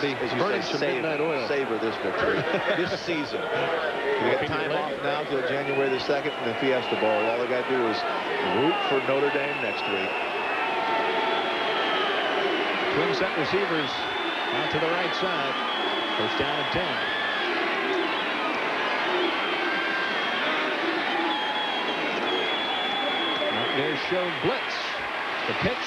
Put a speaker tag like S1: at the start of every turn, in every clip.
S1: be burning some midnight oil.
S2: Savor this victory this season. We got time off now till January the 2nd in the Fiesta Bowl. All they got to do is root for Notre Dame next week.
S1: Twin set receivers out to the right side. First down and 10. There's shown blitz. The pitch.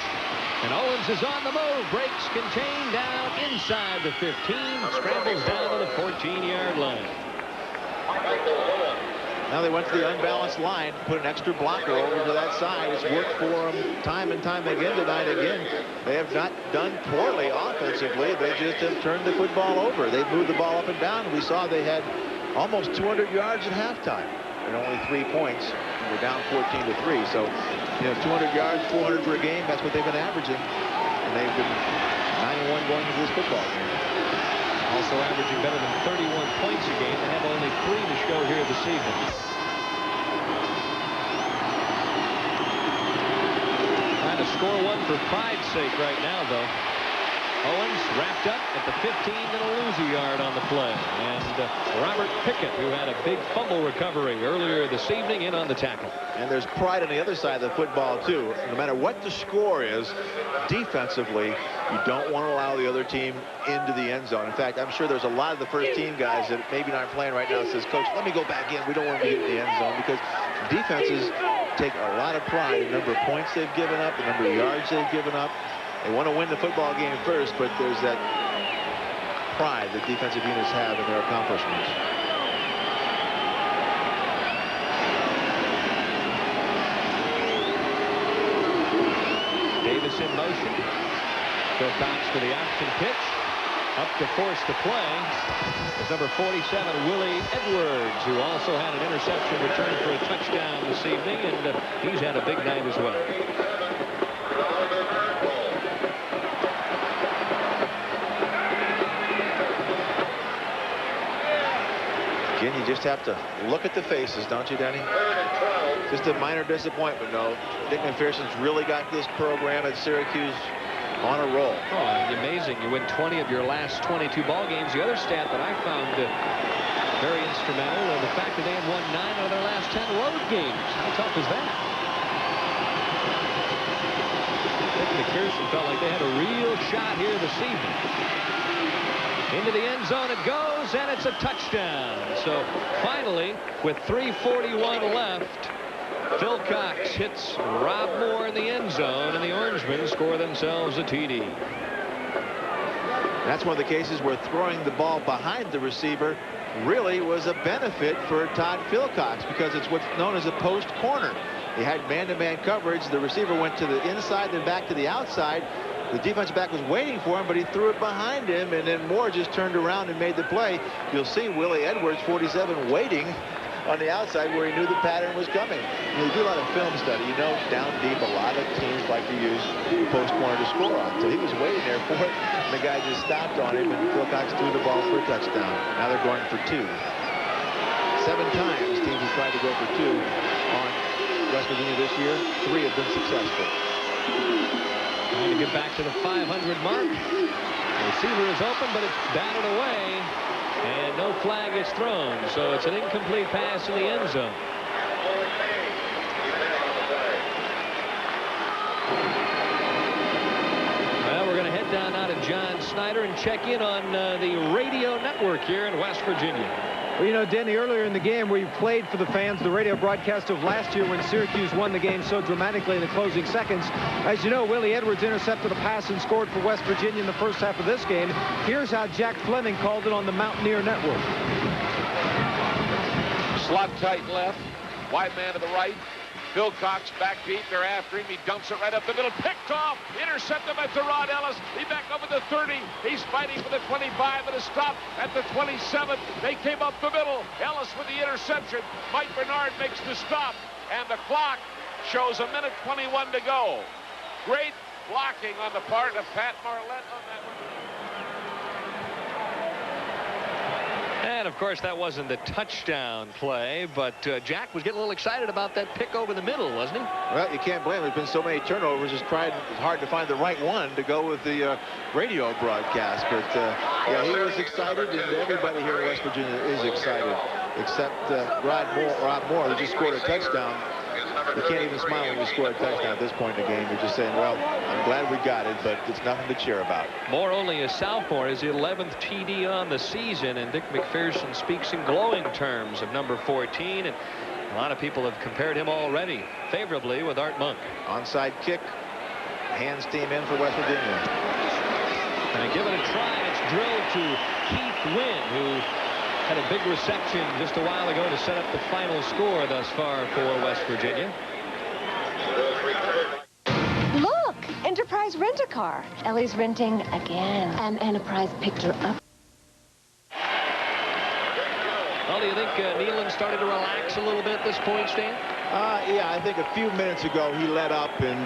S1: And Owens is on the move. Breaks contained down inside the 15. Scrambles down to the 14-yard line.
S2: Now they went to the unbalanced line, put an extra blocker over to that side. It's worked for them time and time again tonight. Again, they have not done poorly offensively. They just have turned the football over. They've moved the ball up and down. We saw they had almost 200 yards at halftime and only 3 points. We're down 14-3. So, you know, 200 yards, 400 per game. That's what they've been averaging. And they've been 9-1 going into this football game.
S1: Also averaging better than 31 points a game. They have only 3 to show here this evening. Trying to score one for pride's sake right now, though. Owens wrapped up at the 15, and a lose a yard on the play. And Robert Pickett, who had a big fumble recovery earlier this evening, in on the tackle.
S2: And there's pride on the other side of the football, too. No matter what the score is, defensively, you don't want to allow the other team into the end zone. In fact, I'm sure there's a lot of the first team guys that maybe not playing right now that says, Coach, let me go back in. We don't want to get in the end zone, because defenses take a lot of pride in the number of points they've given up, the number of yards they've given up. They want to win the football game first, but there's that pride that defensive units have in their accomplishments.
S1: Davis in motion. Wilcox for the option pitch. Up to force the play is number 47, Willie Edwards, who also had an interception return for a touchdown this evening, and he's had a big night as well.
S2: Again, you just have to look at the faces, don't you, Denny? Just a minor disappointment, though. Dick McPherson's really got this program at Syracuse on a roll.
S1: Oh, amazing. You win 20 of your last 22 ball games. The other stat that I found very instrumental is the fact that they had won 9 out of their last 10 road games. How tough is that? Dick McPherson felt like they had a real shot here this evening. Into the end zone it goes, and it's a touchdown. So finally, with 3:41 left, Phil Cox hits Rob Moore in the end zone, and the Orangemen score themselves a TD.
S2: That's one of the cases where throwing the ball behind the receiver really was a benefit for Todd Philcox, because it's what's known as a post corner. He had man-to-man coverage. The receiver went to the inside, then back to the outside. The defensive back was waiting for him, but he threw it behind him, and then Moore just turned around and made the play. You'll see Willie Edwards, 47, waiting on the outside where he knew the pattern was coming. You do a lot of film study. You know, down deep, a lot of teams like to use post corner to score on. So he was waiting there for it, and the guy just stopped on him, and Philcox threw the ball for a touchdown. Now they're going for 2. 7 times teams have tried to go for 2 on West Virginia this year. 3 have been successful.
S1: Trying to get back to the 500 mark. The receiver is open, but it's batted away, and no flag is thrown. So it's an incomplete pass in the end zone. Well, we're going to head down now to John Snyder and check in on the radio network here in West Virginia.
S3: Well, you know, Denny, earlier in the game we played for the fans the radio broadcast of last year when Syracuse won the game so dramatically in the closing seconds. As you know, Willie Edwards intercepted a pass and scored for West Virginia in the first half of this game. Here's how Jack Fleming called it on the Mountaineer Network.
S4: Slot tight left, wide man to the right. Philcox back deep, they're after him. He dumps it right up the middle, picked off, intercepted by Rod Ellis. He back over the 30. He's fighting for the 25 and a stop at the 27. They came up the middle. Ellis with the interception. Mike Bernard makes the stop, and the clock shows 1:21 to go. Great blocking on the part of Pat Marlette on that one.
S1: And, of course, that wasn't the touchdown play, but Jack was getting a little excited about that pick over the middle, wasn't he?
S2: Well, you can't blame him. There's been so many turnovers. It's hard to find the right one to go with the radio broadcast. But, yeah, he was excited, and everybody here in West Virginia is excited, except Rob Moore, who just scored a touchdown. You can't even smile when you score a touchdown at this point in the game. You're just saying, well, I'm glad we got it, but it's nothing to cheer about.
S1: Moore, only a sophomore, is the 11th TD on the season, and Dick McPherson speaks in glowing terms of number 14, and a lot of people have compared him already favorably with Art Monk.
S2: Onside kick. Hands team in for West Virginia.
S1: And give it a try. It's drilled to Keith Wynn, who had a big reception just a while ago to set up the final score thus far for West Virginia.
S5: Look, Enterprise Rent-A-Car. Ellie's renting again, and Enterprise picked her up.
S1: Well, do you think Nealon started to relax a little bit at this point, Stan?
S2: Yeah, I think a few minutes ago he let up and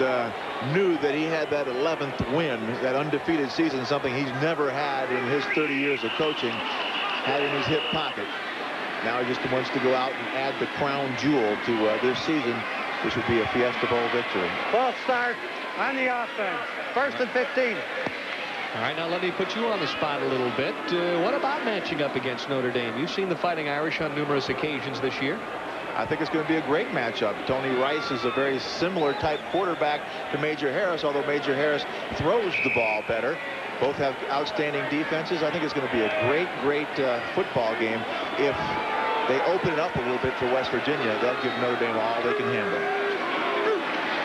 S2: knew that he had that 11th win, that undefeated season, something he's never had in his 30 years of coaching. Had in his hip pocket. Now he just wants to go out and add the crown jewel to this season, which would be a Fiesta Bowl victory.
S3: False start on the offense. 1st and 15.
S1: All right, now let me put you on the spot a little bit. What about matching up against Notre Dame? You've seen the Fighting Irish on numerous occasions this year.
S2: I think it's going to be a great matchup. Tony Rice is a very similar type quarterback to Major Harris, although Major Harris throws the ball better. Both have outstanding defenses. I think it's going to be a great football game. If they open it up a little bit for West Virginia, they'll give Notre Dame all they can handle.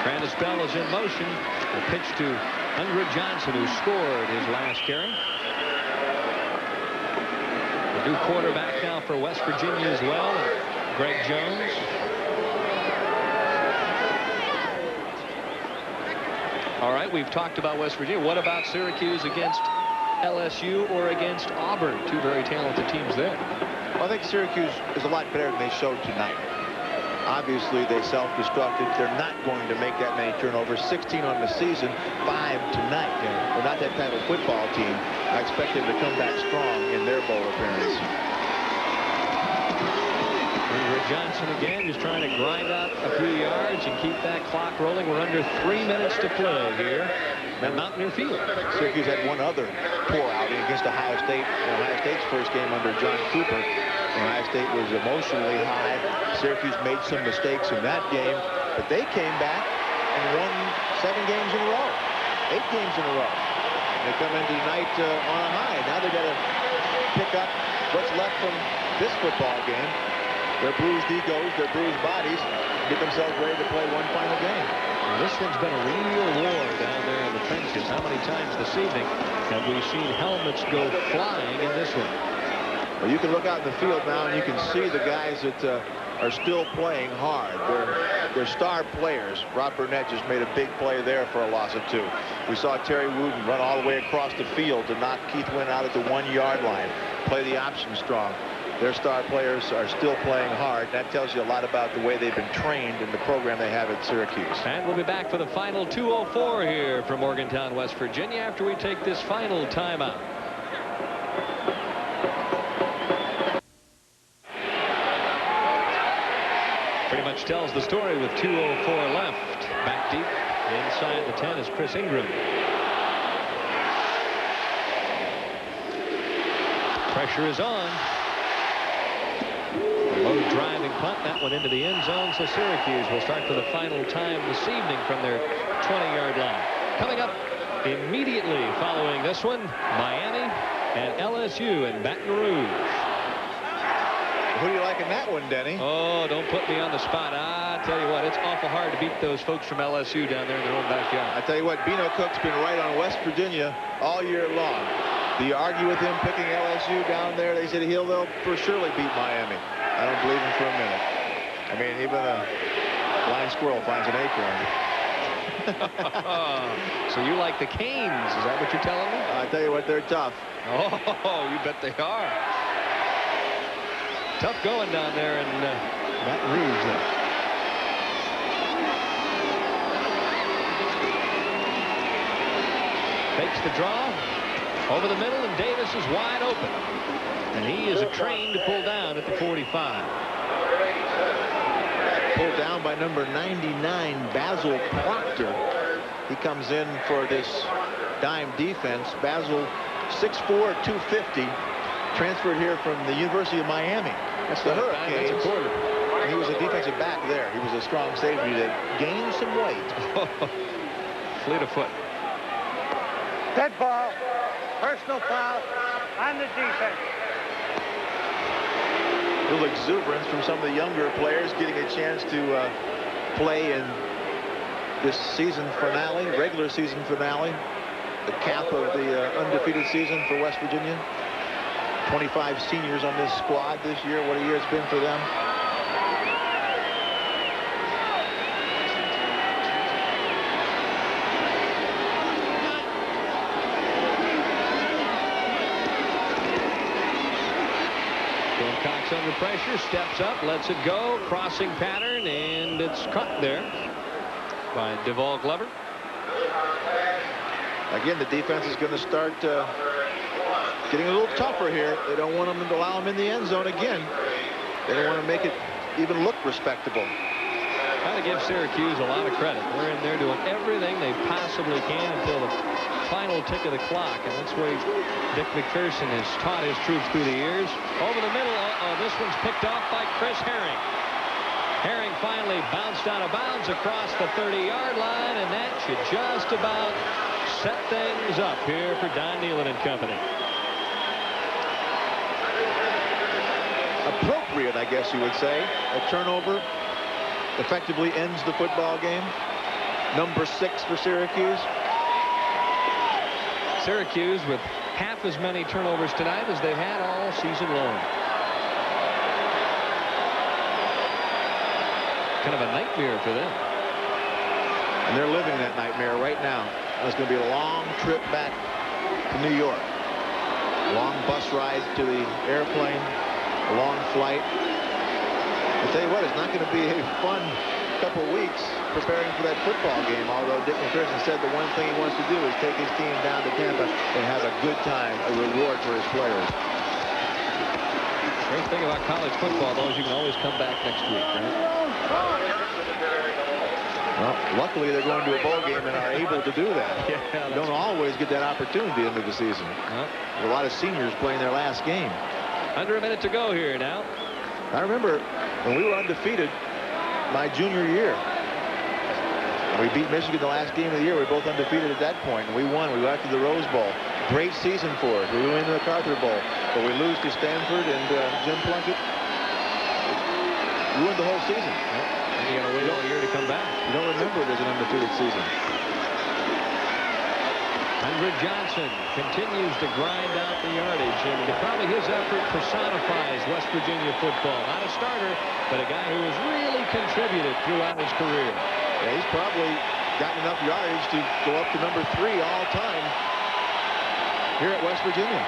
S1: Brandis Bell is in motion. A pitch to Unger Johnson, who scored his last carry. The new quarterback now for West Virginia as well, Greg Jones. All right, we've talked about West Virginia. What about Syracuse against LSU or against Auburn? Two very talented teams there.
S2: Well, I think Syracuse is a lot better than they showed tonight. Obviously, they self-destructed. They're not going to make that many turnovers. 16 on the season, 5 tonight. They're not that type of football team. I expect them to come back strong in their bowl appearance.
S1: Johnson again, just trying to grind out a few yards and keep that clock rolling. We're under 3 minutes to play here at Mountaineer Field.
S2: Syracuse had one other poor outing against Ohio State. Ohio State's first game under John Cooper. Ohio State was emotionally high. Syracuse made some mistakes in that game, but they came back and won 7 games in a row, 8 games in a row. And they come into tonight on a high. Now they got to pick up what's left from this football game. Their bruised egos, their bruised bodies, get themselves ready to play one final game.
S1: Well, this one's been a real war down there in the trenches. How many times this evening have we seen helmets go flying in this one?
S2: Well, you can look out in the field now and you can see the guys that are still playing hard. They're star players. Rob Burnett just made a big play there for a loss of 2. We saw Terry Wooten run all the way across the field to knock Keith Wynn out at the 1-yard line, play the option strong. Their star players are still playing hard. That tells you a lot about the way they've been trained in the program they have at Syracuse.
S1: And we'll be back for the final 2:04 here from Morgantown, West Virginia, after we take this final timeout. Pretty much tells the story with 2:04 left. Back deep inside the 10 is Chris Ingram. Pressure is on. Low driving punt, that one into the end zone, so Syracuse will start for the final time this evening from their 20-yard line. Coming up immediately following this one, Miami and LSU in Baton Rouge.
S2: Who do you like in that one, Denny?
S1: Oh, don't put me on the spot. I tell you what, it's awful hard to beat those folks from LSU down there in their own backyard.
S2: I tell you what, Bino Cook's been right on West Virginia all year long. Do you argue with him picking LSU down there? They said they'll for surely beat Miami. I don't believe him for a minute. I mean, even a blind squirrel finds an acorn.
S1: So you like the Canes? Is that what you're telling me?
S2: I tell you what, they're tough.
S1: Oh, you bet they are. Tough going down there in Baton Rouge. Fakes the draw. Over the middle, and Davis is wide open. And he is a train to pull down at the 45.
S2: Pulled down by number 99, Basil Proctor. He comes in for this dime defense. Basil, 6'4", 250. Transferred here from the University of Miami. That's the Hurricanes.
S1: That's a quarter.
S2: And he was a defensive back there. He was a strong safety that gained some weight.
S1: Fleet of foot.
S6: Dead ball. Personal foul on the defense.
S2: A little exuberance from some of the younger players getting a chance to play in this season finale, regular season finale, the cap of the undefeated season for West Virginia. 25 seniors on this squad this year. What a year it's been for them.
S1: Wilcox under pressure, steps up, lets it go, crossing pattern, and it's caught there by Devall Glover.
S2: Again, the defense is going to start getting a little tougher here. They don't want them to allow them in the end zone again. They don't want to make it even look respectable.
S1: Got to give Syracuse a lot of credit. They're in there doing everything they possibly can until the final tick of the clock, and that's where Dick McPherson has taught his troops through the years. Over the middle, this one's picked off by Chris Herring. Herring finally bounced out of bounds across the 30-yard line, and that should just about set things up here for Don Nealon and company.
S2: Appropriate, I guess you would say. A turnover effectively ends the football game. Number 6 for Syracuse.
S1: Syracuse with half as many turnovers tonight as they've had all season long. Kind of a nightmare for them.
S2: And they're living that nightmare right now. It's going to be a long trip back to New York. Long bus ride to the airplane. A long flight. I'll tell you what, it's not going to be a fun couple weeks preparing for that football game, although Dick McPherson said the one thing he wants to do is take his team down to Tampa and have a good time, a reward for his players.
S1: Great thing about college football, though, is you can always come back next week, right?
S2: Well, luckily they're going to a bowl game and are able to do that.
S1: Yeah,
S2: you don't always get that opportunity into the season. A lot of seniors playing their last game.
S1: Under a minute to go here now.
S2: I remember when we were undefeated my junior year. We beat Michigan the last game of the year. We were both undefeated at that point, and we won. We got to the Rose Bowl. Great season for us. We went into the MacArthur Bowl, but we lose to Stanford and Jim Plunkett. Ruined the whole season.
S1: And you got to wait all year to come back.
S2: You don't remember it as an undefeated season.
S1: Hundred Johnson continues to grind out the yardage, and probably his effort personifies West Virginia football. Not a starter, but a guy who has really contributed throughout his career.
S2: Yeah, he's probably gotten enough yardage to go up to number 3 all time here at West Virginia.